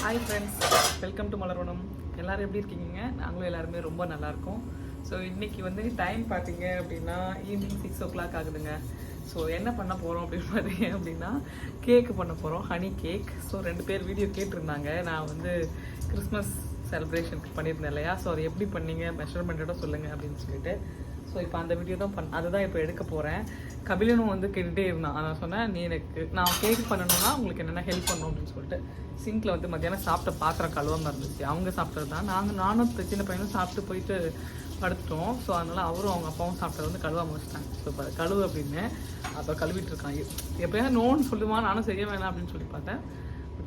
Hi friends, welcome to Malarvanam. எல்லோரும் எப்படி இருக்கீங்க? நாங்களும் எல்லாருமே ரொம்ப நல்லாயிருக்கோம். ஸோ இன்றைக்கி வந்து டைம் பார்த்தீங்க அப்படின்னா ஈவினிங் 6 o'clock ஆகுதுங்க. ஸோ என்ன பண்ண போகிறோம் அப்படின்னு பார்த்தீங்க அப்படின்னா கேக்கு பண்ண போகிறோம், ஹனி கேக். ஸோ 2 பேர் வீடியோ கேட்டிருந்தாங்க. நான் வந்து கிறிஸ்மஸ் செலிப்ரேஷனுக்கு பண்ணியிருந்தேன் இல்லையா? ஸோ அது எப்படி பண்ணீங்க, மெஷர்மெண்ட்டோட சொல்லுங்கள் அப்படின்னு சொல்லிட்டு. ஸோ இப்போ அந்த வீடியோ தான் அதுதான் இப்போ எடுக்க போகிறேன். கபிலனும் வந்து கேட்டுகிட்டே இருந்தான். நான் சொன்னேன், நீ எனக்கு நான் கேக் பண்ணணும்னா உங்களுக்கு என்னென்ன ஹெல்ப் பண்ணணும் அப்படின்னு சொல்லிட்டு. சிங்கில் வந்து மத்தியானம் சாப்பிட்ட பாத்திரம் கழுவாமல் இருந்துச்சு. அவங்க சாப்பிட்டது தான். நானும் சின்ன பையனும் சாப்பிட்டு போயிட்டு படுத்துட்டோம். ஸோ அதனால் அவரும் அவங்க அப்பாவும் சாப்பிட்டது வந்து கழுவாமல் வச்சுட்டாங்க. ஸோ இப்போ கழுவு அப்படின்னு அப்போ கழுவிட்டு இருக்கான். எப்போயாவது நோன்னு சொல்லுமா, நானும் செய்ய வேணாம் அப்படின்னு சொல்லி பார்த்தேன்.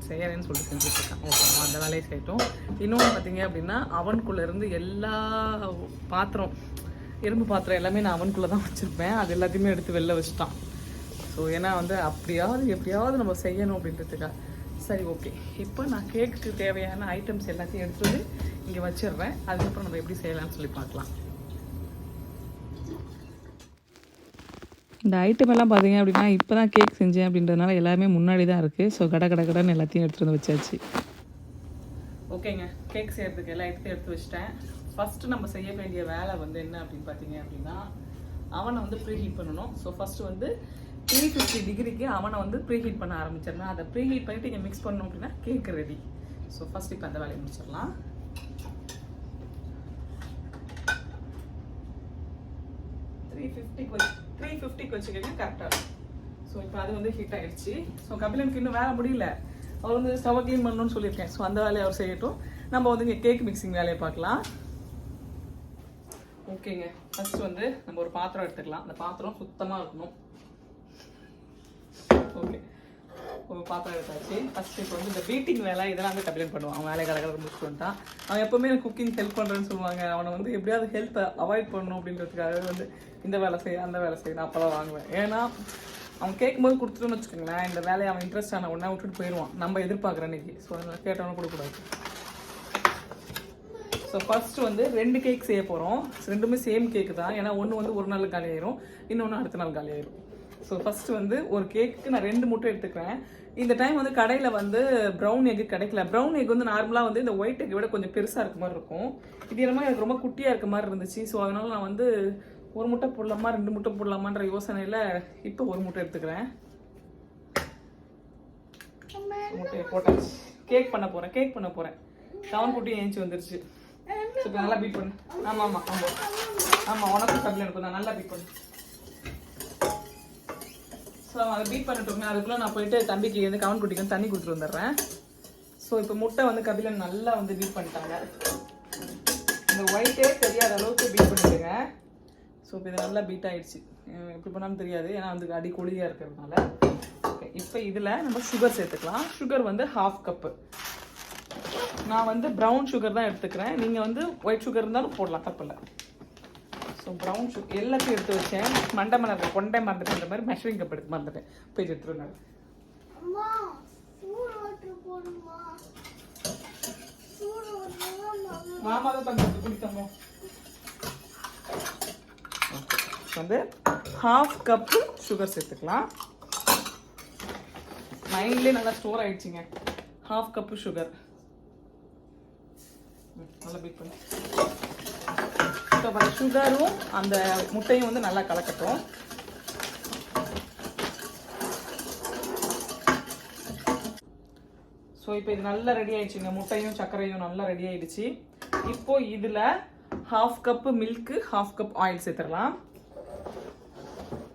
செய்யறேன்னு சொல்லிட்டு செஞ்சுட்ருக்கேன். ஓகே, அந்த வேலையை செய்யட்டும். இன்னொன்று பார்த்தீங்க அப்படின்னா அவனுக்குள்ளேருந்து எல்லா பாத்திரம், இரும்பு பாத்திரம் எல்லாமே நான் அவனுக்குள்ளே தான் வச்சுருப்பேன். அது எல்லாத்தையுமே எடுத்து வெளில வச்சுட்டான். ஸோ ஏன்னா வந்து எப்படியாவது நம்ம செய்யணும் அப்படின்றதுக்காக. சரி, ஓகே. இப்போ நான் கேக்குக்கு தேவையான ஐட்டம்ஸ் எல்லாத்தையும் எடுத்துகிட்டு வந்து இங்கே வச்சிடுறேன். அதுக்கப்புறம் நம்ம எப்படி செய்யலாம்னு சொல்லி பார்க்கலாம். இந்த ஐட்டம் எல்லாம் பார்த்தீங்க அப்படின்னா இப்போ தான் கேக் செஞ்சேன் அப்படின்றதுனால எல்லாமே முன்னாடி தான் இருக்குது. ஸோ கடைன்னு எல்லாத்தையும் எடுத்துகிட்டு வந்து வச்சாச்சு. ஓகேங்க, கேக் செய்கிறதுக்கு எல்லா ஐட்டத்தையும் எடுத்து வச்சிட்டேன். ஃபஸ்ட்டு நம்ம செய்ய வேண்டிய வேலை வந்து என்ன அப்படின்னு பார்த்தீங்க அப்படின்னா அவனை வந்து ப்ரீஹீட் பண்ணணும். ஸோ ஃபஸ்ட்டு வந்து 350 டிகிரிக்கு அவனை வந்து ப்ரீஹீட் பண்ண ஆரம்பிச்சிடலாம். அதை ப்ரீஹீட் பண்ணிவிட்டு இங்கே மிக்ஸ் பண்ணோம் அப்படின்னா கேக் ரெடி. ஸோ ஃபஸ்ட் இப்போ அந்த வேலையை முடிச்சிடலாம். த்ரீ ஃபிஃப்டிக்கு வச்சுக்கோங்க, கரெக்டாக இருக்கும். ஸோ இப்போ அது வந்து ஹீட் ஆகிடுச்சு. ஸோ கபிலனுக்கு இன்னும் வேலை முடியல. அவர் வந்து ஸ்டவ் க்ளீன் பண்ணணும்னு சொல்லியிருக்கேன். ஸோ அந்த வேலையை அவர் செய்யட்டும். நம்ம வந்து இங்கே கேக் மிக்சிங் வேலையை பார்க்கலாம். ஓகேங்க, ஃபஸ்ட்டு வந்து நம்ம ஒரு பாத்திரம் எடுத்துக்கலாம். அந்த பாத்திரம் சுத்தமாக இருக்கணும். ஓகே, ஒரு பாத்திரம் எடுத்தாச்சு. ஃபஸ்ட்டு இப்போ வந்து இந்த பீட்டிங் வேலை இதெல்லாம் வந்து கபிலன் பண்ணுவான். அவன் வேலை கடற்கரை முடிச்சுட்டு வந்துட்டான். அவன் எப்போவுமே எனக்கு குக்கிங் ஹெல்ப் பண்ணுறேன்னு சொல்லுவாங்க. அவனை வந்து எப்படியாவது ஹெல்ப்பை அவாய்ட் பண்ணணும் அப்படின்றதுக்காக வந்து இந்த வேலை செய்ய அந்த வேலை செய்ய நான் அப்போ தான் வாங்குவேன். ஏன்னா அவன் கேட்கும்போது கொடுத்துட்டோன்னு வச்சுக்கோங்களேன், இந்த வேலையை அவன் இன்ட்ரெஸ்ட் ஆன உடனே விட்டுட்டு போயிடுவான். நம்ம எதிர்பார்க்குற அன்னைக்கு. ஸோ அதனால் கேட்டவனும் கொடுக்கூடாது. ஸோ ஃபஸ்ட்டு வந்து 2 கேக் செய்ய போகிறோம். ரெண்டுமே சேம் கேக்கு தான். ஏன்னா ஒன்று வந்து ஒரு நாள் காலி ஆயிரும், இன்னொன்று அடுத்த நாள் காலி ஆயிரும். ஸோ ஃபஸ்ட்டு வந்து ஒரு கேக்கு நான் 2 முட்டை எடுத்துக்கிறேன். இந்த டைம் வந்து கடையில் வந்து ப்ரௌன் எக்கு கிடைக்கல. ப்ரௌன் எக் வந்து நார்மலாக வந்து இந்த ஒயிட் எக்கை விட கொஞ்சம் பெருசாக இருக்க மாதிரி இருக்கும். இது என்னமோ எனக்கு ரொம்ப குட்டியாக இருக்க மாதிரி இருந்துச்சு. ஸோ அதனால் நான் வந்து ஒரு முட்டை போடலாமா 2 முட்டை போடலாமான்ற யோசனையில் இப்போ ஒரு முட்டை எடுத்துக்கிறேன். முட்டையை போட்டாச்சு. கேக் பண்ண போகிறேன். செவன் குட்டி ஏஞ்சி வந்துருச்சு. ஸோ இப்போ நல்லா பீட் பண்ணு. ஆமாம் உனக்கும் கபில் எனக்கு தான் நல்லா பீட் பண்ணு. ஸோ அதை பீட் பண்ணிட்டோங்க. அதுக்குள்ளே நான் போயிட்டு தம்பிக்கு வந்து கவன் குட்டிக்கு வந்து தண்ணி கொடுத்துட்டு வந்துடுறேன். ஸோ இப்போ முட்டை வந்து கபிலன் நல்லா வந்து பீட் பண்ணிட்டாங்க. இந்த ஒயிட்டே தெரியாத அளவுக்கு பீட் பண்ணிடுங்க. ஸோ இப்போ இது நல்லா பீட் ஆகிடுச்சு. எப்படி பண்ணாலும் தெரியாது, ஏன்னா வந்து அடி கொழியாக இருக்கிறதுனால. ஓகே, இப்போ இதில் நம்ம சுகர் சேர்த்துக்கலாம். சுகர் வந்து 1/2 கப்பு. நான் வந்து ப்ரௌன் சுகர் தான் எடுத்துக்கிறேன். நீங்கள் வந்து ஒயிட் சுகர் இருந்தாலும் போடலாம், தப்பில்லை. ஸோ ப்ரௌன் சுகர் எல்லாத்தையும் எடுத்து வச்சேன். கொண்டை மறந்துட்டேன். மாதிரி மெஷரிங் கப் எடுத்து மறந்துட்டேன். போய் எடுத்துருங்க. மாமா தான் தம்பி குடித்தோம். வந்து 1/2 கப்பு சுகர் சேர்த்துக்கலாம். மைண்ட்லேயே நல்லா ஸ்டோர் ஆயிடுச்சுங்க. 1/2 கப்பு சுகர் நல்லா பீட் பண்ணி. ஸோ சுகரும் அந்த முட்டையும் வந்து நல்லா கலக்கட்டும். ஸோ இப்போ இது நல்லா ரெடி ஆயிடுச்சுங்க. முட்டையும் சர்க்கரையும் நல்லா ரெடி ஆயிடுச்சு. இப்போ இதில் 1/2 கப்பு மில்க்கு, 1/2 கப் ஆயில் சேர்த்துடலாம்.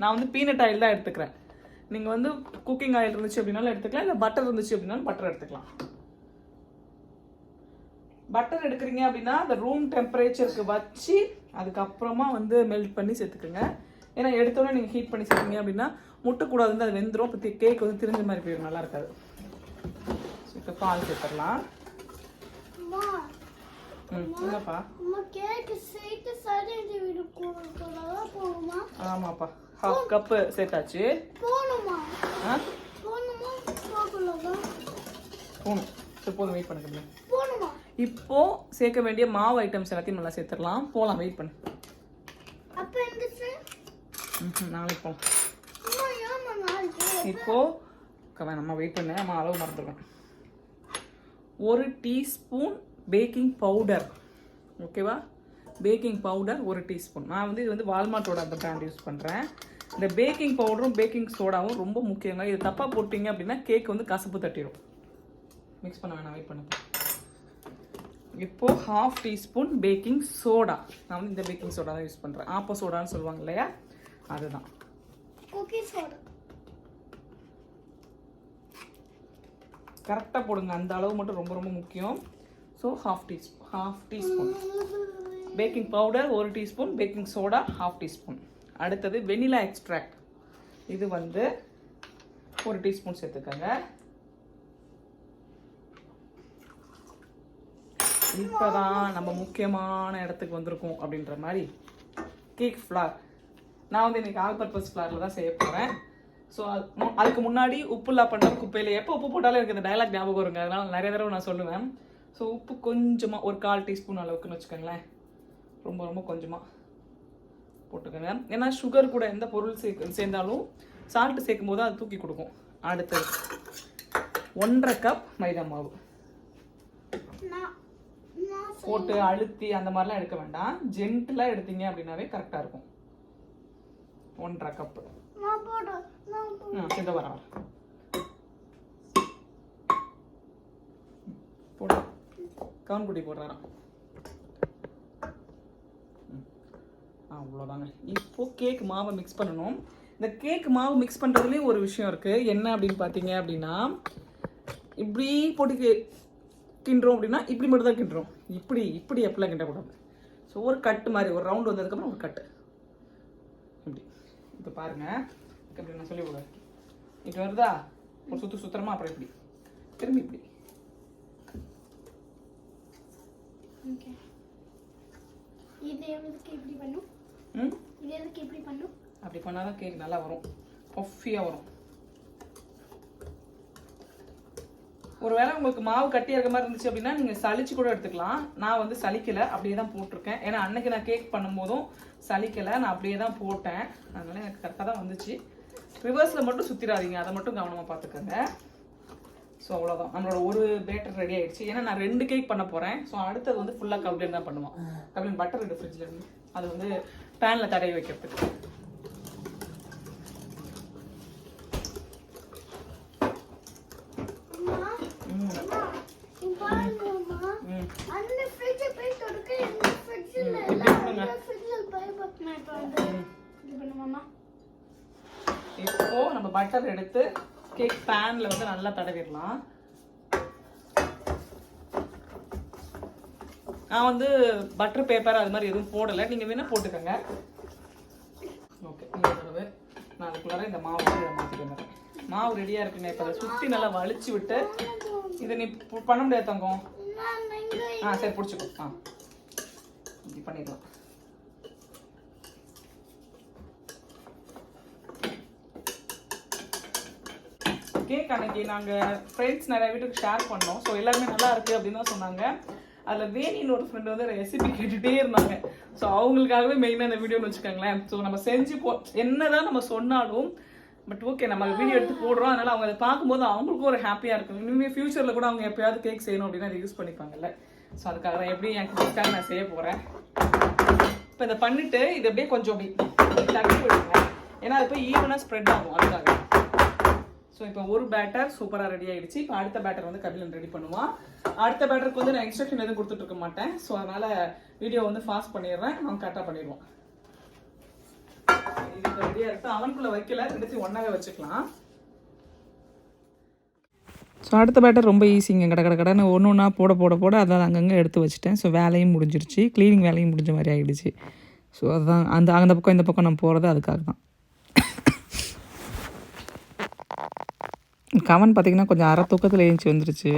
நான் வந்து பீனட் ஆயில் தான் எடுத்துக்கிறேன். நீங்கள் வந்து குக்கிங் ஆயில் இருந்துச்சு அப்படின்னாலும் எடுத்துக்கலாம், இல்லை பட்டர் இருந்துச்சு அப்படின்னாலும் பட்டர் எடுத்துக்கலாம். பட்டர் எடுக்கிறீங்க அப்படின்னா அந்த ரூம் டெம்பரேச்சருக்கு வச்சு அதுக்கப்புறமா வந்து மெல்ட் பண்ணி சேர்த்துக்குங்க. ஏன்னா எடுத்தோடனே நீங்கள் ஹீட் பண்ணி சேர்த்தீங்க அப்படின்னா முட்டக்கூடாதுன்னு அது வெந்துடும். இப்போ கேக் வந்து திரிஞ்ச மாதிரி போயிடும், நல்லா இருக்காது. இப்போ பால் சேர்த்துடலாம். என்னப்பா? ஆமாப்பா, 1/2 கப்பு சேர்த்தாச்சு. போகணும். போதும், வெயிட் பண்ணுங்க. இப்போ சேர்க்க வேண்டிய மாவு ஐட்டம்ஸ் எல்லாத்தையும் நல்லா சேர்த்துடலாம். போகலாம், வெயிட் பண்ணு. நாளைக்கு போகலாம். இப்போ வேணாம்மா, வெயிட் பண்ண, நம்ம அளவு மறந்துடுவேன். 1 டீஸ்பூன் பேக்கிங் பவுடர். ஓகேவா, பேக்கிங் பவுடர் 1 டீஸ்பூன். நான் வந்து இது வந்து வால்மார்ட்டோட அந்த பிராண்ட் யூஸ் பண்ணுறேன். இந்த பேக்கிங் பவுடரும் பேக்கிங் சோடாவும் ரொம்ப முக்கியங்க. இது தப்பாக போட்டிங்க அப்படின்னா கேக் வந்து கசப்பு தட்டிடும். மிக்ஸ் பண்ண வேணாம், வெயிட் பண்ணுங்க. இப்போ 1/2 டீஸ்பூன் பேக்கிங் சோடா. நான் வந்து இந்த பேக்கிங் சோடா தான் யூஸ் பண்ணுறேன். ஆப்போ சோடான்னு சொல்லுவாங்க இல்லையா, அதுதான். குக்கி சோடா கரெக்டாக போடுங்க, அந்த அளவு மட்டும் ரொம்ப ரொம்ப முக்கியம். So 1/2 teaspoon baking powder, 1 teaspoon baking soda, 1/2 teaspoon. அடுத்தது வெனிலா எக்ஸ்ட்ராக்ட். இது வந்து 1 டீஸ்பூன் சேர்த்துக்கோங்க. இப்போதான் நம்ம முக்கியமான இடத்துக்கு வந்திருக்கோம் அப்படின்ற மாதிரி கேக் ஃப்ளார். நான் வந்து இன்னைக்கு ஆல் பர்பஸ் ஃப்ளாரில் தான் செய்ய போகிறேன். ஸோ அதுக்கு முன்னாடி உப்புலாம் பண்ணுற குப்பையில் எப்போ உப்பு போட்டாலும் எனக்கு இந்த டைலாக் ஞாபகம் வருங்க. அதனால நிறைய தடவை நான் சொல்லுவேன். ஸோ உப்பு கொஞ்சமாக ஒரு 1/4 டீஸ்பூன் அளவுக்குன்னு வச்சுக்கோங்களேன். ரொம்ப ரொம்ப கொஞ்சமாக போட்டுக்கோங்க. ஏன்னா சுகர் கூட எந்த பொருள் சேர்ந்தாலும் சால்ட்டு சேர்க்கும் போது அது தூக்கி கொடுக்கும். அடுத்தது 1/2 கப் மைதா மாவு போட்டு அழுத்தி அந்த மாதிரிலாம் எடுக்க வேண்டாம். ஜென்டிலாக எடுத்தீங்க அப்படின்னாவே கரெக்டாக இருக்கும். 1/2 கப்பு இதை வர போடு. கவுன் குட்டி போடுறாராம். அவ்வளோதாங்க. இப்போ கேக் மாவை மிக்ஸ் பண்ணணும். இந்த கேக் மாவு மிக்ஸ் பண்ணுறதுலேயும் ஒரு விஷயம் இருக்குது. என்ன அப்படின்னு பார்த்தீங்க அப்படின்னா, இப்படி போட்டு கிண்டுறோம் அப்படின்னா இப்படி மட்டும் தான் கிண்டுறோம். இப்படி எப்படிலாம் கிண்டக்கூடாது. ஸோ ஒரு கட்டு மாதிரி ஒரு ரவுண்டு வந்ததுக்கப்புறம் ஒரு கட்டு இப்படி. இப்போ பாருங்கள், இப்படி நான் சொல்லி விடுவேன். இப்படி வருதா, ஒரு சுற்றுறமா, அப்புறம் இப்படி திரும்பி இப்படி. அப்படி பண்ணாதான் கேக் நல்லா வரும், பஃபியாக வரும். ஒருவேளை உங்களுக்கு மாவு கட்டியாக இருக்க மாதிரி இருந்துச்சு அப்படின்னா நீங்கள் சளிச்சு கூட எடுத்துக்கலாம். நான் வந்து சலிக்கலை, அப்படியே தான் போட்டிருக்கேன். ஏன்னா அன்னைக்கு நான் கேக் பண்ணும்போதும் சலிக்கலை, நான் அப்படியே தான் போட்டேன். அதனால எனக்கு கரெக்டாக தான் வந்துச்சு. ரிவர்ஸில் மட்டும் சுற்றிடாதீங்க, அதை மட்டும் கவனமாக பார்த்துக்கோங்க. ஸோ அவ்வளோதான், நம்மளோட ஒரு பேட்டர் ரெடி ஆகிடுச்சு. ஏன்னா நான் 2 கேக் பண்ண போகிறேன். ஸோ அடுத்தது வந்து ஃபுல்லாக கப்ளின் தான் பண்ணுவோம். கப்ளின் பட்டர் இருக்குது ஃப்ரிட்ஜில் இருந்து, அது வந்து பேனில் தடவி வைக்கிறதுக்கு. இப்போ நம்ம பட்டர் எடுத்து கேக் பேன்ல வந்து நல்லா தடவிடலாம். நான் வந்து பட்டர் பேப்பர் அது மாதிரி எதுவும் போடலை, நீங்க வேணா போட்டுக்கோங்க. ஓகே, நான் அதுக்குள்ளார இந்த மாவு மாற்றிட்டு வந்துடுறேன். மாவு ரெடியா இருக்குங்க. இப்போ அதை சுற்றி நல்லா வலிச்சு விட்டு, இதை நீ பண்ண முடியாது தங்கம். சரி பிடிச்சிக்கோ. இப்படி பண்ணிடலாம். கேக் அன்னைக்கு நாங்கள் ஃப்ரெண்ட்ஸ் நிறைய வீட்டுக்கு ஷேர் பண்ணோம். ஸோ எல்லாருமே நல்லா இருக்குது அப்படின்னு தான் சொன்னாங்க. அதில் வேணின்னு ஒரு ஃப்ரெண்டு வந்து ரெசிபி கேட்டுகிட்டே இருந்தாங்க. ஸோ அவங்களுக்காகவே மெயினாக இந்த வீடியோன்னு வச்சுக்கோங்களேன். ஸோ நம்ம செஞ்சு என்னதான் நம்ம சொன்னாலும் பட் ஓகே, நம்ம வீடியோ எடுத்து போடுறோம். அதனால் அவங்க அதை பார்க்கும்போது அவங்களுக்கும் ஒரு ஹாப்பியாக இருக்கும். இனிமேல் ஃபியூச்சரில் கூட அவங்க எப்பயாவது கேக் செய்யணும் அப்படின்னா அதை யூஸ் பண்ணிப்பாங்கல்ல. ஸோ அதுக்காக தான் எப்படி என் கேக்காக நான் செய்ய போகிறேன். இப்போ இதை பண்ணிவிட்டு இது அப்படியே கொஞ்சம் அப்படி தட்டி விடுங்க. ஏன்னா அது போய் ஈவனாக ஸ்ப்ரெட் ஆகும், அதுக்காக. ஸோ இப்போ ஒரு பேட்டர் சூப்பராக ரெடி ஆகிடுச்சு. இப்போ அடுத்த பேட்டர் வந்து கபிலன் ரெடி பண்ணுவான். அடுத்த பேட்டருக்கு வந்து நான் இன்ஸ்ட்ரக்ஷன் எதுவும் கொடுத்துட்டு இருக்க மாட்டேன். ஸோ அதனால் வீடியோ வந்து ஃபாஸ்ட் பண்ணிடுறேன், அவன் கரெக்டாக பண்ணிடுவான். இது இப்போ ரெடியாக இருக்குது. அவனுக்குள்ளே வைக்கல, ரெண்டுத்தையும் ஒன்றாவே வச்சுக்கலாம். ஸோ அடுத்த பேட்டர் ரொம்ப ஈஸிங்க. கடைன்னு ஒன்று ஒன்றா போட அதான் அங்கங்கே எடுத்து வச்சுட்டேன். ஸோ வேலையும் முடிஞ்சிருச்சு, க்ளீனிங் வேலையும் முடிஞ்ச மாதிரி ஆகிடுச்சு. ஸோ அதுதான் அந்த பக்கம் இந்த பக்கம் நான் போகிறது அதுக்காக தான். கவன் பார்த்தீங்கன்னா கொஞ்சம் அரை தூக்கத்தில் எழுந்துச்சி வந்துருச்சு.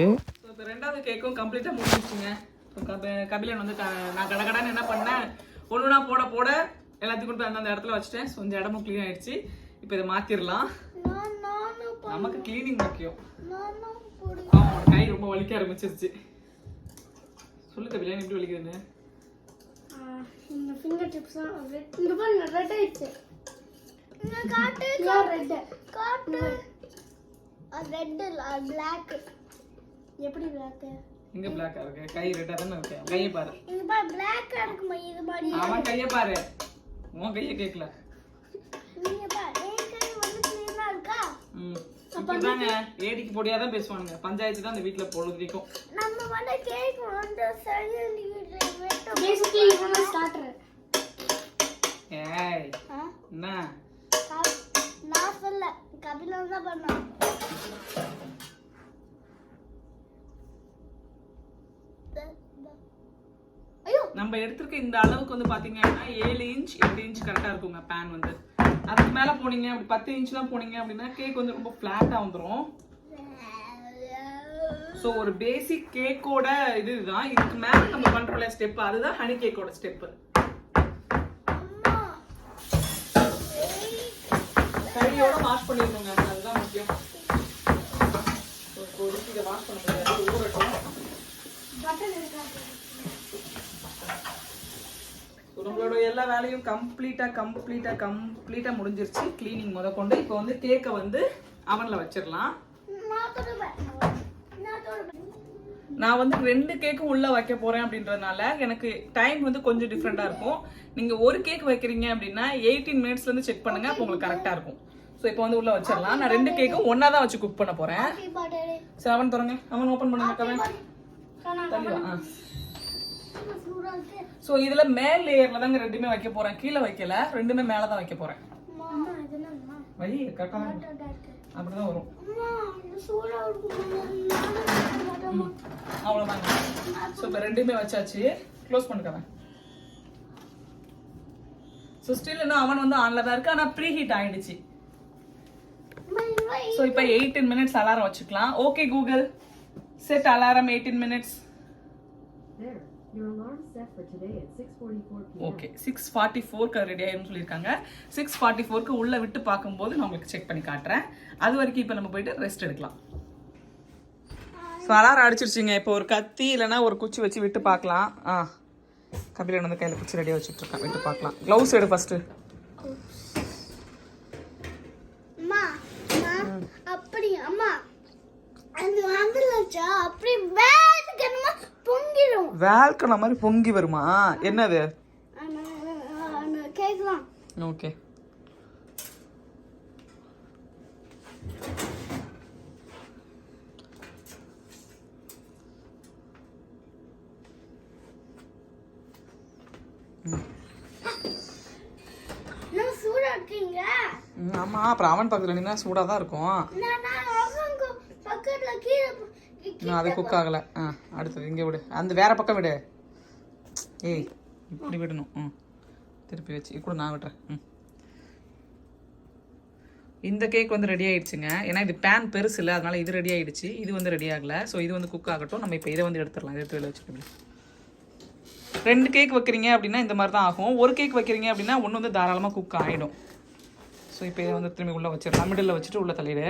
ஸோ இப்போ 2வது கேக்கும் கம்ப்ளீட்டாக முடிஞ்சிருச்சுங்க. ஸோ கபிலன் வந்து நான் கடன்னு என்ன பண்ணேன், ஒன்றுனா போட எல்லாத்தையும் கொண்டு போய் அந்தந்த இடத்துல வச்சுட்டேன். ஸோ இந்த இடமும் க்ளீன் ஆகிடுச்சு. இப்போ இதை மாற்றிடலாம். நமக்கு க்ளீனிங் முக்கியம். கை ரொம்ப வலிக்க ஆரம்பிச்சிருச்சு. சொல்லு கபிலன், எப்படி வலிக்குதுன்னு? இந்த ஃபிங்கர் டிப்ஸ் இந்த பாருங்க, ரெட் ஆயிடுச்சு. காட்டு ரெட் இல்ல பிளாக். எப்படி பிளாக் இங்க பிளாக்கா இருக்கு, கை ரெட்டா தானே இருக்கு. கையை பாரு, இங்க பாரு பிளாக்கா இருக்குமா இது மாதிரி அவன் கையை பாரு, உன் கையை கேட்கல. நீங்க பாரு என் கை வந்து க்ளீனா இருக்கா. இப்பதாங்க ஏடிக்கு பொடியாதான் பேசுவானுங்க. பஞ்சாயத்து தான் அந்த வீட்டுல பொழுதுக்கும். நம்ம வந்து கேக் வந்து சைலண்ட் வீட்ல பேசிக்கலி இது ஸ்டார்டர். ஏய் என்ன நான் சொல்ல கபிலா தான் பண்ணான். ஐயோ நம்ம எடுத்துருக்க இந்த அளவுக்கு வந்து பாத்தீங்கன்னா 7 இன்ச் 8 இன்ச் கரெக்டா இருக்குங்க பேன் வந்து. அதுக்கு மேல போனீங்க அப்படி 10 இன்ச்லாம் போனீங்க அப்படின்னா கேக் வந்து ரொம்ப ஃபிளாட்டா வந்துடும். ஸோ ஒரு பேசிக் கேக்கோட இதுதான். இதுக்கு மேல நம்ம பண்றோம்ல ஸ்டெப், அதுதான் ஹனி கேக்கோட ஸ்டெப். கையோட வாஷ் பண்ணிருக்கோங்க, அதுதான் முக்கியம். இதை வாஷ் பண்ண முடியாது, ஊறட்டும். நம்மளோட எல்லா வேலையும் கம்ப்ளீட்டா முடிஞ்சிருச்சு. கிளீனிங் முதற்கொண்டு. இப்போ வந்து கேக்கை வந்து அவன்ல வச்சிடலாம். நான் வந்து 2 கேக்கும் உள்ள வைக்க போறேன் அப்படின்றதுனால எனக்கு டைம் வந்து கொஞ்சம் டிஃப்ரெண்டா இருக்கும். நீங்க ஒரு கேக் வைக்கிறீங்க அப்படின்னா 18 மினிட்ஸ்ல இருந்து செக் பண்ணுங்க, அப்போ உங்களுக்கு கரெக்டா இருக்கும். ஸோ இப்போ வந்து உள்ள வச்சிடலாம். நான் 2 கேக்கும் ஒன்னா தான் வச்சு குக் பண்ண போறேன். சரி அவன் திறங்க, அவன் ஓபன் பண்ணுங்க. தள்ளிவா. ஸோ இதுல மேல் லேயர்ல தாங்க ரெண்டுமே வைக்க போறேன், கீழே வைக்கல. ரெண்டுமே மேல தான் வைக்க போறேன். வை கரெக்டா அப்படிதான் வரும். அவ்வளவுதாங்க. ஸோ இப்போ ரெண்டுமே வச்சாச்சு. க்ளோஸ் பண்ணிக்கவேன். ஸோ ஸ்டில் இன்னும் அவன் வந்து ஆன்ல தான் இருக்கு, ஆனா ப்ரீ ஹீட் ஆயிடுச்சு. ஸோ இப்போ 18 மினிட்ஸ் அலாரம் வச்சுக்கலாம். Okay Google, set alarm 18 minutes. Okay 6:44க்கு ரெடி ஆயிரும்னு சொல்லியிருக்காங்க. 6:44க்கு உள்ள விட்டு பார்க்கும்போது நான் உங்களுக்கு செக் பண்ணி காட்டுறேன். அது வரைக்கும் இப்போ நம்ம போயிட்டு ரெஸ்ட் எடுக்கலாம். ஸோ அலாரம் அடிச்சிருச்சுங்க. இப்போ ஒரு கத்தி இல்லைன்னா ஒரு குச்சி வச்சு விட்டு பார்க்கலாம். கபிலன் வந்து கையில் குச்சி ரெடியாக வச்சுட்டு இருக்கேன், விட்டு பார்க்கலாம். க்ளவுஸ் எடு ஃபர்ஸ்ட். அப்படி அம்மா அது வந்துலச்சா அப்படி வேல்கனமா பொங்கிரும். வேல்கன மாதிரி பொங்கி வருமா? என்னது? கேக்கலாம். ஓகே நான் சூடா இருக்கீங்க. ஆமா, அப்புறம் அவன் பக்கத்துல நின்னா சூடா தான் இருக்கும். பக்கத்துல கீழே அது குக் ஆகல. அடுத்தது இங்கே விடு, அந்த வேற பக்கம் விடு. ஏய் இப்படி விடணும். திருப்பி வச்சு கூட நான் விடுறேன். இந்த கேக் வந்து ரெடி ஆயிடுச்சுங்க. ஏன்னா இது பேன் பெருசு இல்லை, அதனால இது ரெடி ஆயிடுச்சு. இது வந்து ரெடி ஆகல. ஸோ இது வந்து குக் ஆகட்டும். நம்ம இப்போ இதை வந்து எடுத்துடலாம். எடுத்து வெளில வச்சுக்கணும். 2 கேக் வைக்கிறீங்க அப்படின்னா இந்த மாதிரி தான் ஆகும். ஒரு கேக் வைக்கிறீங்க அப்படின்னா ஒன்று வந்து தாராளமாக குக் ஆகிடும். ஸோ இப்போ இதை வந்து திரும்பி உள்ளே வச்சிடலாம். மிடில் வச்சுட்டு உள்ளே தள்ளிடு.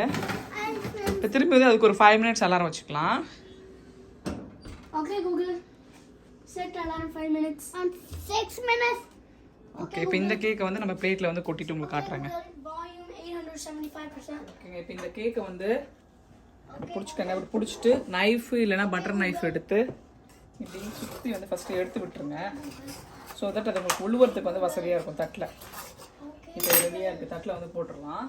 இப்போ திரும்பி வந்து அதுக்கு ஒரு 5 மினிட்ஸ் அலாரம் வச்சுக்கலாம். Okay Google, set alarm 5 minutes and 6 minutes. Okay இப்போ இந்த கேக்கை வந்து நம்ம பிளேட்டில் வந்து கொட்டிட்டு உங்களுக்கு காட்டுறாங்க. வால்யூம் 875%. ஓகேங்க, இப்போ இந்த கேக்கை வந்து பிடிச்சிக்கோங்க. அப்படி பிடிச்சிட்டு நைஃப் இல்லைன்னா பட்டர் நைஃப் எடுத்து இப்படி சுற்றி வந்து ஃபஸ்ட்டு எடுத்து விட்டுருங்க. ஸோ தட் அது உங்களுக்கு உழுவுறதுக்கு வந்து வசதியாக இருக்கும். தட்டில் இப்போ ரெடியாக இருக்குது, தட்டில் வந்து போட்டுடலாம்.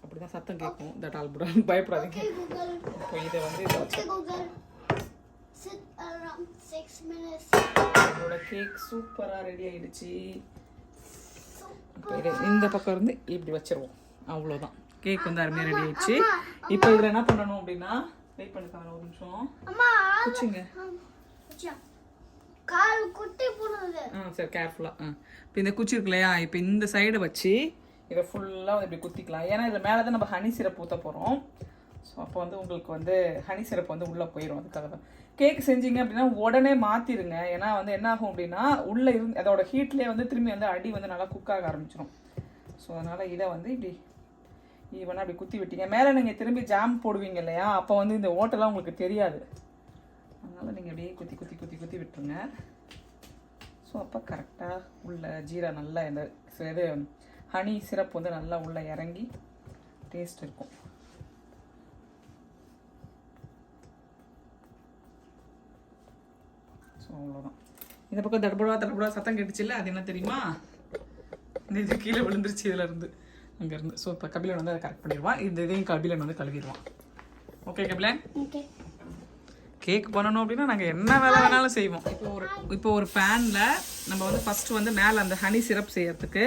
அப்படிதான் சத்தம் கேட்கும். தட் ஆல் பயப்படாதீங்க. இப்போ இதை வந்து இதை வச்சு நம்மளோட கேக் சூப்பராக ரெடி ஆயிடுச்சு. இப்போ இந்த பக்கம் இருந்து இப்படி வச்சிருவோம். அவ்வளோதான், கேக் வந்து அருமையாக ரெடி ஆயிடுச்சு. இப்போ இதில் என்ன பண்ணணும் அப்படின்னா, வெயிட் பண்ணிக்காங்க ஒரு நிமிஷம். குச்சிங்க கால் குட்டி போடுறது. சரி கேர்ஃபுல்லாக. இப்போ இந்த குச்சி இருக்கு இல்லையா, இப்போ இந்த சைடை வச்சு இதை ஃபுல்லாக இப்படி குத்திக்கலாம். ஏன்னா இதில் மேலே தான் நம்ம ஹனி சிரப் ஊற்ற போகிறோம். ஸோ அப்போ வந்து உங்களுக்கு வந்து ஹனி சிரப் வந்து உள்ளே போயிடும். அதுக்காக தான் கேக் செஞ்சீங்க அப்படின்னா உடனே மாற்றிடுங்க. ஏன்னா வந்து என்ன ஆகும் அப்படின்னா உள்ளே இருந்து அதோட ஹீட்லேயே வந்து திரும்பி வந்து அடி வந்து நல்லா குக் ஆக ஆரம்பிச்சிடும். ஸோ அதனால் இதை வந்து இப்படி ஈவனாக அப்படி குத்தி விட்டீங்க. மேலே நீங்கள் திரும்பி ஜாம் போடுவீங்க இல்லையா, அப்போ வந்து இந்த ஓட்டெல்லாம் உங்களுக்கு தெரியாது. அதனால் நீங்கள் அப்படியே குத்தி குத்தி குத்தி குத்தி விட்டுருங்க. ஸோ அப்போ கரெக்டாக உள்ள ஜீரா நல்லா இந்த இது ஹனி சிரப் வந்து நல்லா உள்ளே இறங்கி டேஸ்ட் இருக்கும். ஸோ அவ்வளோதான். இந்த பக்கம் தடபடா சத்தம் கேட்டுச்சுல்ல, அது என்ன தெரியுமா? இது கீழே விழுந்துருச்சு இதுலேருந்து அங்கேருந்து. ஸோ இப்போ கபிலன் வந்து அதை கரெக்ட் பண்ணிடுவான். இந்த இதையும் கபிலன் வந்து கழுவிடுவான். ஓகே கபிலன்? ஓகே. கேக் பண்ணணும் அப்படின்னா நாங்கள் என்ன வேலை வேணாலும் செய்வோம். இப்போ ஒரு பேனில் நம்ம வந்து ஃபஸ்ட்டு வந்து மேலே அந்த ஹனி சிரப் செய்யறதுக்கு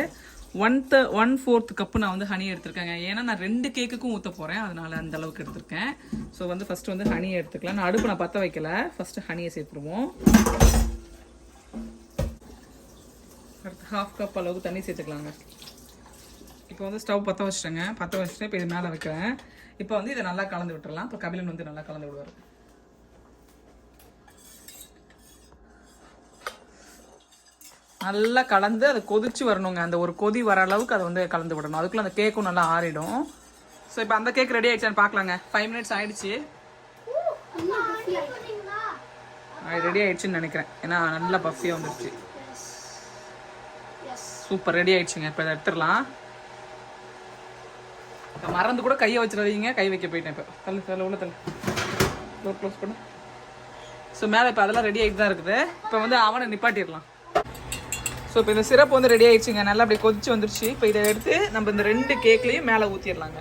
1/4 கப்பு நான் வந்து ஹனி எடுத்திருக்கேங்க. ஏன்னா நான் 2 கேக்குக்கும் ஊற்ற போகிறேன், அதனால அந்த அளவுக்கு எடுத்திருக்கேன். ஸோ வந்து ஃபஸ்ட்டு வந்து ஹனி எடுத்துக்கலாம். நான் அடுப்பு பற்ற வைக்கல, ஃபஸ்ட்டு ஹனியை சேர்த்துருவோம். அடுத்து 1/2 கப் அளவுக்கு தண்ணி சேர்த்துக்கலாங்க. இப்போ வந்து ஸ்டவ் பற்ற வச்சுட்டு இப்போ இது மேலே வைக்கிறேன். இப்போ வந்து இதை நல்லா கலந்து விட்டுறலாம். இப்போ கபிலன் வந்து நல்லா கலந்து விடுவார். நல்லா கலந்து அது கொதிச்சு வரணுங்க. அந்த ஒரு கொதி வர அளவுக்கு அதை வந்து கலந்து விடணும். அதுக்குள்ள அந்த கேக்கும் நல்லா ஆறிடும். ஸோ இப்போ அந்த கேக் ரெடி ஆயிடுச்சான்னு பார்க்கலாங்க. 5 மினிட்ஸ் ஆயிடுச்சு. ரெடி ஆயிடுச்சுன்னு நினைக்கிறேன். ஏன்னா நல்லா பஃபியாக வந்துருச்சு. சூப்பர், ரெடி ஆயிடுச்சுங்க. இப்போ இதை எடுத்துடலாம். மறந்து கூட கையை வச்சிடாதீங்க. கை வைக்க போயிட்டேன். இப்போ தள்ளு உள்ள தள்ளு, டோர் க்ளோஸ் பண்ணு. ஸோ மேலே இப்போ அதெல்லாம் ரெடி ஆகிட்டு தான் இருக்குது. இப்போ வந்து அவனை நிப்பாட்டிடலாம். ஸோ இப்போ இந்த சிரப் வந்து ரெடி ஆயிடுச்சுங்க. நல்லா அப்படியே கொதிச்சு வந்துருச்சு. இப்போ இதை எடுத்து நம்ம இந்த 2 கேக்லேயும் மேலே ஊற்றிடலாங்க.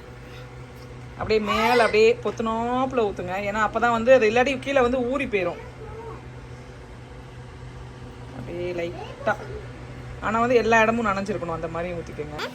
அப்படியே மேலே அப்படியே பொத்துனாப்புல ஊற்றுங்க. ஏன்னா அப்போ தான் வந்து அது இல்லாட்டி கீழே வந்து ஊறி போயிடும். அப்படியே லைட்டாக, ஆனால் வந்து எல்லா இடமும் நனைஞ்சிருக்கணும், அந்த மாதிரி ஊற்றிக்கோங்க.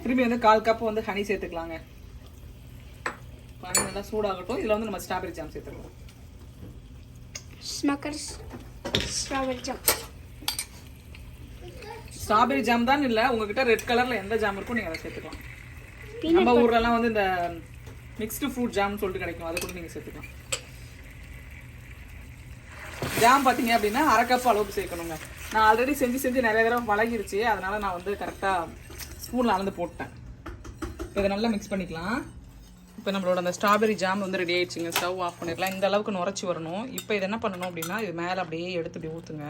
திரும்பி வந்து 1/4 கப் வந்து ஹனி சேர்த்துக்கலாங்க. ஹனி நல்லா சூடாகட்டும். இதில் வந்து நம்ம ஸ்ட்ராபெரி ஜாம் சேர்த்துக்கலாம். ஸ்மக்கர்ஸ் ஸ்ட்ராபெரி ஜாம். ஸ்ட்ராபெரி ஜாம் தான் இல்லை, உங்ககிட்ட ரெட் கலரில் எந்த ஜாம் இருக்கும் நீங்கள் அதை சேர்த்துக்கலாம். நம்ம ஊர்லலாம் வந்து இந்த மிக்ஸ்டு ஃப்ரூட் ஜாம்னு சொல்லிட்டு கிடைக்கும், அதை கூட நீங்கள் சேர்த்துக்கலாம். ஜாம் பார்த்தீங்க அப்படின்னா 1/2 கப் அளவுக்கு சேர்க்கணுங்க. நான் ஆல்ரெடி செஞ்சு நிறைய தடவை பழகிருச்சு, அதனால நான் வந்து கரெக்டாக ஸ்பூனில் அளந்து போட்டேன். இப்போ இதை நல்லா மிக்ஸ் பண்ணிக்கலாம். இப்போ நம்மளோட அந்த ஸ்ட்ராபெரி ஜாம் வந்து ரெடி ஆயிடுச்சுங்க. ஸ்டவ் ஆஃப் பண்ணிடலாம். இந்த அளவுக்கு நுரைச்சி வரணும். இப்போ இது என்ன பண்ணணும் அப்படின்னா, இது மேலே அப்படியே எடுத்து இப்படி ஊற்றுங்க.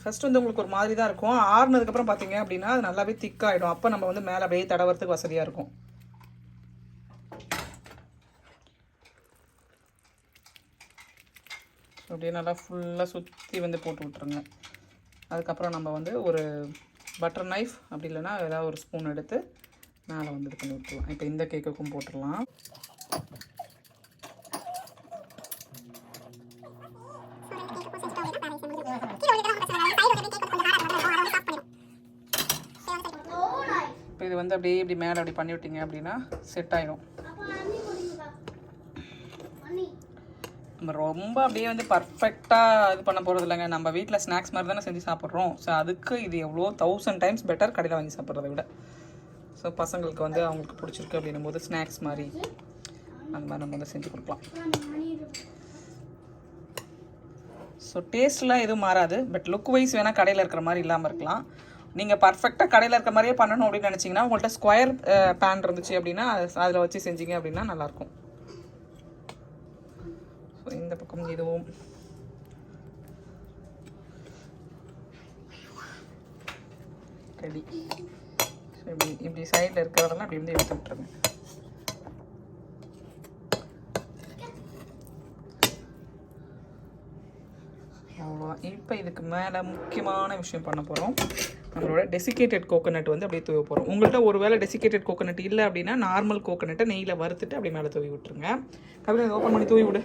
ஃபர்ஸ்ட் வந்து உங்களுக்கு ஒரு மாதிரி தான் இருக்கும். ஆறுனதுக்கப்புறம் பார்த்தீங்க அப்படின்னா அது நல்லாவே திக்காகிடும். அப்போ நம்ம வந்து மேலே அப்படியே தடவறதுக்கு வசதியாக இருக்கும். அப்படியே நல்லா ஃபுல்லாக சுற்றி வந்து போட்டு விட்ருங்க. அதுக்கப்புறம் நம்ம வந்து ஒரு பட்டர் நைஃப் அப்படி இல்லைன்னா ஏதாவது ஒரு ஸ்பூன் எடுத்து மேலே வந்து இது பண்ணி விட்டுருலாம். இப்போ இந்த கேக்குக்கும் போட்டுடலாம். இப்போ இது வந்து அப்படியே இப்படி மேலே அப்படி பண்ணி விட்டீங்க அப்படின்னா செட் ஆகிடும். நம்ம ரொம்ப அப்படியே வந்து பர்ஃபெக்டாக இது பண்ண போகிறது இல்லைங்க. நம்ம வீட்டில் ஸ்நாக்ஸ் மாதிரி தானே செஞ்சு சாப்பிட்றோம். ஸோ அதுக்கு இது எவ்வளோ 1000 டைம்ஸ் பெட்டர் கடையில் வாங்கி சாப்பிட்றத விட. ஸோ பசங்களுக்கு வந்து அவங்களுக்கு பிடிச்சிருக்கு அப்படின்னும் போது ஸ்நாக்ஸ் மாதிரி அந்த மாதிரி நம்ம வந்து செஞ்சு கொடுக்கலாம். ஸோ டேஸ்ட்லாம் எதுவும் மாறாது. பட் லுக் வைஸ் வேணால் கடையில் இருக்கிற மாதிரி இல்லாமல் இருக்கலாம். நீங்கள் பர்ஃபெக்டாக கடையில் இருக்கிற மாதிரியே பண்ணணும் அப்படின்னு நினச்சிங்கன்னா, உங்கள்கிட்ட ஸ்கொயர் பேன் இருந்துச்சு அப்படின்னா அதில் வச்சு செஞ்சீங்க அப்படின்னா நல்லாயிருக்கும். இந்த பக்கம் இதுவும் ரெடி. இப்படி சைடில் இருக்கிறதெல்லாம் அப்படி வந்து எடுத்து விட்டுருங்க. அவ்வளோதான். இப்போ இதுக்கு மேலே முக்கியமான விஷயம் பண்ண போகிறோம். நம்மளோட டெசிகேட்டட் கோகோனட் வந்து அப்படியே தூவ போகிறோம். உங்கள்கிட்ட ஒரு வேளை டெசிகேட்டட் கோகோனட் இல்லை அப்படின்னா நார்மல் கோகோனட்டை நெய்யில் வறுத்துட்டு அப்படி மேலே தூவி விட்டுருங்க. கபிலன் ஓப்பன் பண்ணி தூவி விடு.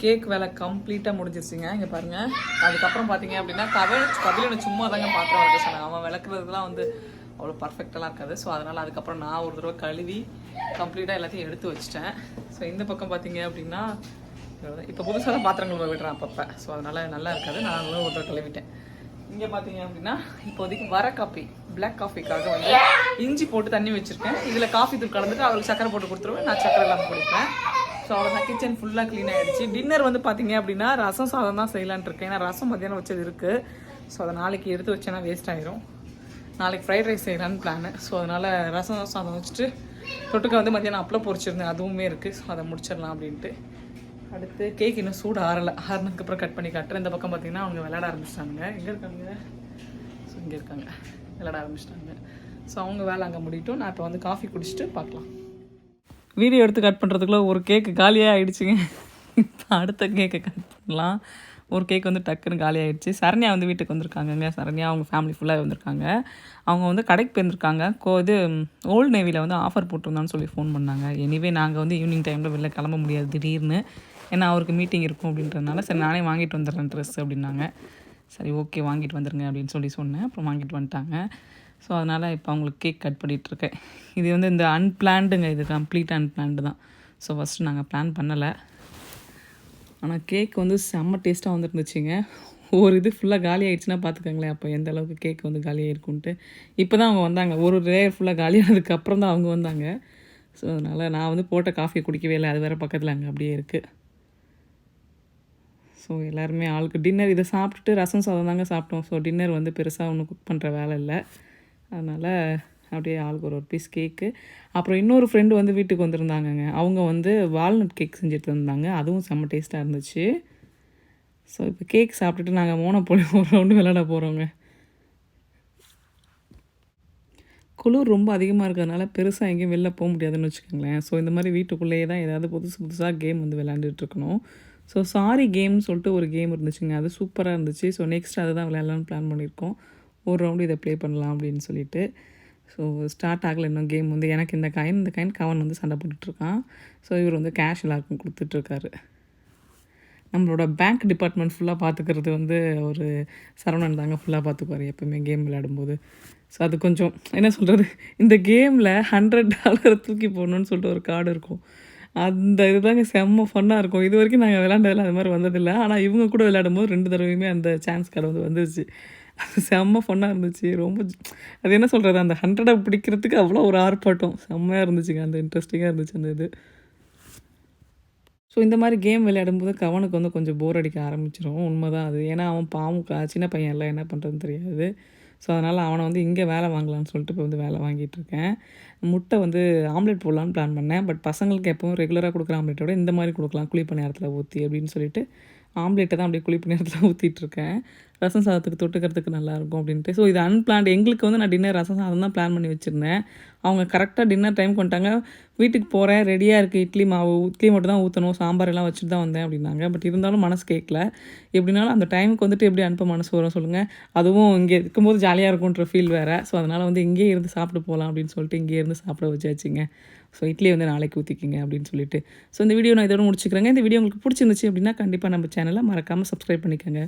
கேக் வேலை கம்ப்ளீட்டாக முடிஞ்சிருச்சுங்க. இங்கே பாருங்கள். அதுக்கப்புறம் பார்த்தீங்க அப்படின்னா கபிலனை சும்மா தாங்க பாத்திரம் விளக்க சொன்னாங்க. அவன் விளக்குறதுலாம் வந்து அவ்வளோ பர்ஃபெக்டெல்லாம் இருக்காது. ஸோ அதனால் அதுக்கப்புறம் நான் ஒரு தடவை கழுவி கம்ப்ளீட்டாக எல்லாத்தையும் எடுத்து வச்சிட்டேன். ஸோ இந்த பக்கம் பார்த்தீங்க அப்படின்னா இப்போ புதுசாக பாத்திரங்கள் விடுறேன் அப்பப்போ. ஸோ அதனால் நல்லா இருக்காது. நான் ஒரு தடவை கழுவிட்டேன். இங்கே பார்த்தீங்க அப்படின்னா இப்போதைக்கு வர காஃபி பிளாக் காஃபிக்காக வந்து இஞ்சி போட்டு தண்ணி வச்சுருக்கேன். இதில் காஃபி தூள் கலந்துட்டு அவளுக்கு சக்கரை போட்டு கொடுத்துருவேன். நான் சக்கரை இல்லாமல் குடிப்பேன். ஸோ அவ்வளோதான். கிச்சன் ஃபுல்லாக க்ளீன் ஆகிடுச்சு. டின்னர் வந்து பார்த்தீங்க அப்படின்னா ரசம் சாதம் தான் செய்யலான்ட்டு இருக்கேன். ஏன்னா ரசம் மத்தியானம் வச்சது இருக்குது. ஸோ அதை நாளைக்கு எடுத்து வச்சேன்னா வேஸ்ட் ஆகிரும். நாளைக்கு ஃப்ரைட் ரைஸ் செய்யலான்னு பிளான். ஸோ அதனால் ரசம் சாதம் வச்சுட்டு தொட்டுக்க வந்து மத்தியானம் அப்பளம் பொரிச்சிருந்தேன். அதுவுமே இருக்குது. ஸோ அதை முடிச்சிடலாம் அப்படின்ட்டு. அடுத்து கேக் இன்னும் சூடு ஆறுனதுக்கப்புறம் கட் பண்ணி காட்டுறேன். இந்த பக்கம் பார்த்தீங்கன்னா அவங்க விளையாட ஆரம்பிச்சிட்டாங்க. எங்கே இருக்காங்க? ஸோ இங்கே இருக்காங்க. விளையாட ஆரம்பிச்சிட்டாங்க. ஸோ அவங்க வேலை அங்கே முடியட்டும். நான் இப்போ வந்து காஃபி குடிச்சிட்டு பார்க்கலாம். வீடியோ எடுத்து கட் பண்ணுறதுக்குள்ளே ஒரு கேக்கு காலியாக ஆகிடுச்சிங்க. இப்போ அடுத்த கேக்கை கட் பண்ணலாம். ஒரு கேக் வந்து டக்குன்னு காலி ஆகிடுச்சு. சரண்யா வந்து வீட்டுக்கு வந்திருக்காங்கங்க. சரண்யா அவங்க ஃபேமிலி ஃபுல்லாக வந்திருக்காங்க. அவங்க வந்து கடைக்கு போயிருந்துருக்காங்க. இது ஓல்டு நேவியில் வந்து ஆஃபர் போட்டிருந்தான்னு சொல்லி ஃபோன் பண்ணாங்க. எனிவே நாங்கள் வந்து ஈவினிங் டைமில் வெளில கிளம்ப முடியாது திடீர்னு. ஏன்னா அவருக்கு மீட்டிங் இருக்கும் அப்படின்றதுனால சரி நானே வாங்கிட்டு வந்துடுறேன் ட்ரெஸ் அப்படின்னாங்க. சரி ஓகே வாங்கிட்டு வந்துடுங்க அப்படின்னு சொன்னேன். அப்புறம் வாங்கிட்டு வந்துட்டாங்க. ஸோ அதனால் இப்போ அவங்களுக்கு கேக் கட் பண்ணிகிட்ருக்கேன். இது வந்து இந்த அன்பிளான்டுங்க. இது கம்ப்ளீட்டாக அன்பிளான்டு தான். ஸோ ஃபஸ்ட்டு நாங்கள் பிளான் பண்ணலை. ஆனால் கேக் வந்து செம்ம டேஸ்ட்டாக வந்துருந்துச்சுங்க. ஒரு இது ஃபுல்லாக காலி ஆகிடுச்சுன்னா பார்த்துக்கோங்களேன் அப்போ எந்த அளவுக்கு கேக் வந்து காலியாக இருக்குன்ட்டு. இப்போ தான் அவங்க வந்தாங்க. ஒரு லேயர் ஃபுல்லாக காலியானதுக்கப்புறம் தான் அவங்க வந்தாங்க. ஸோ அதனால் நான் வந்து போட்ட காஃபி குடிக்கவே இல்லை. அது வேறு பக்கத்தில் அங்கே அப்படியே இருக்குது. ஸோ எல்லாருமே ஆளுக்கு டின்னர் இதை சாப்பிட்டுட்டு ரசம் சாதம் தாங்க சாப்பிட்டோம். ஸோ டின்னர் வந்து பெருசாக ஒன்றும் குக் பண்ணுற வேலை இல்லை. அதனால் அப்படியே ஆளுக்கு ஒரு பீஸ் கேக்கு. அப்புறம் இன்னொரு ஃப்ரெண்டு வந்து வீட்டுக்கு வந்திருந்தாங்கங்க. அவங்க வந்து வால்நட் கேக் செஞ்சுட்டு இருந்தாங்க. அதுவும் செம்ம டேஸ்ட்டாக இருந்துச்சு. ஸோ இப்போ கேக் சாப்பிட்டுட்டு நாங்கள் மோனோபோலி ஒரு ரவுண்டு விளையாட போகிறோங்க. குளிர் ரொம்ப அதிகமாக இருக்கிறதுனால பெருசாக எங்கேயும் வெளில போக முடியாதுன்னு வச்சுக்கோங்களேன். ஸோ இந்த மாதிரி வீட்டுக்குள்ளேயே தான் ஏதாவது புதுசாக கேம் வந்து விளையாண்டுட்ருக்கணும். ஸோ சாரி கேம்னு சொல்லிட்டு ஒரு கேம் இருந்துச்சுங்க. அது சூப்பராக இருந்துச்சு. ஸோ நெக்ஸ்ட் அதை தான் விளையாடலான்னு பிளான் பண்ணியிருக்கோம். ஒரு ரவுண்டு இதை ப்ளே பண்ணலாம் அப்படின்னு சொல்லிட்டு. ஸோ ஸ்டார்ட் ஆகலை இன்னும் கேம் வந்து. எனக்கு இந்த காயின் கவன் வந்து சண்டை போட்டுட்ருக்கான். ஸோ இவர் வந்து கேஷ் எல்லாருக்கும் கொடுத்துட்ருக்காரு. நம்மளோட பேங்க் டிபார்ட்மெண்ட் ஃபுல்லாக பார்த்துக்கிறது வந்து ஒரு சரவணன் தாங்க ஃபுல்லாக பார்த்துக்குவார் எப்போயுமே கேம் விளையாடும்போது. ஸோ அது கொஞ்சம் என்ன சொல்கிறது, இந்த கேமில் $100 தூக்கி போடணுன்னு சொல்லிட்டு ஒரு கார்டு இருக்கும். அந்த இதுதாங்க செம்ம ஃபன்னாக இருக்கும். இது வரைக்கும் நாங்கள் விளையாண்டதில் அது மாதிரி வந்ததில்லை. ஆனால் இவங்க கூட விளையாடும்போது 2 தடவையுமே அந்த சான்ஸ் கார்டு வந்து வந்துருச்சு. அது செம்ம ஃபன்னாக இருந்துச்சு. ரொம்ப அது என்ன சொல்கிறது, அந்த 100 பிடிக்கிறதுக்கு அவ்வளோ ஒரு ஆர்ப்பாட்டம் செம்மையாக இருந்துச்சுங்க. அந்த இன்ட்ரெஸ்டிங்காக இருந்துச்சு அந்த இது. ஸோ இந்த மாதிரி கேம் விளையாடும்போது கவனுக்கு வந்து கொஞ்சம் போர் அடிக்க ஆரம்பிச்சிடும். உண்மை தான் அது. ஏன்னா அவன் பாவம் சின்ன பையன் எல்லாம் என்ன பண்ணுறதுன்னு தெரியாது. ஸோ அதனால் அவனை வந்து இங்கே வேலை வாங்கலான்னு சொல்லிட்டு இப்போ வந்து வேலை வாங்கிட்டுருக்கேன். முட்டை வந்து ஆம்லெட் போடலான்னு பிளான் பண்ணேன். பட் பசங்களுக்கு எப்பவும் ரெகுலராக கொடுக்குற ஆம்லெட்டோட இந்த மாதிரி கொடுக்கலாம் குழிப்ப நேரத்தில் ஊற்றி அப்படின்னு சொல்லிட்டு ஆம்லேட்டை தான் அப்படியே குழிப்பு நேரத்தில் ஊற்றிட்டுருக்கேன். ரசம் சாதத்துக்கு தொட்டுக்கிறதுக்கு நல்லாயிருக்கும் அப்படின்ட்டு. ஸோ இது அன்பிளான்ட். எங்களுக்கு வந்து நான் டின்னர் ரசம் சாதம் தான் பிளான் பண்ணி வச்சுருந்தேன். அவங்க கரெக்டாக டின்னர் டைம் கொண்டாங்க. வீட்டுக்கு போகிறேன், ரெடியாக இருக்குது, இட்லி மட்டும் தான் ஊற்றணும், சாம்பார் எல்லாம் வச்சுட்டு தான் வந்தேன் அப்படின்னாங்க. பட் இருந்தாலும் மனசு கேட்கல. எப்படினாலும் அந்த டைமுக்கு வந்துட்டு எப்படி அனுப்ப மனசு வரும் சொல்லுங்கள். அதுவும் இங்கே இருக்கும்போது ஜாலியாக இருக்கும்ன்ற ஃபீல் வேறு. ஸோ அதனால் வந்து இங்கேயே இருந்து சாப்பிட்டு போகலாம் அப்படின்னு சொல்லிட்டு இங்கேயே இருந்து சாப்பிட வச்சாச்சுங்க. ஸோ இட்லி வந்து நாளைக்கு ஊற்றிக்கிங்க அப்படின்னு சொல்லிட்டு. ஸோ இந்த வீடியோ நான் இதோட முடிச்சுக்கிறேங்க. இந்த வீடியோ உங்களுக்கு பிடிச்சிருந்துச்சு அப்படின்னா கண்டிப்பாக நம்ம சேனலை மறக்காமல் சப்ஸ்கிரைப் பண்ணிக்கோங்க.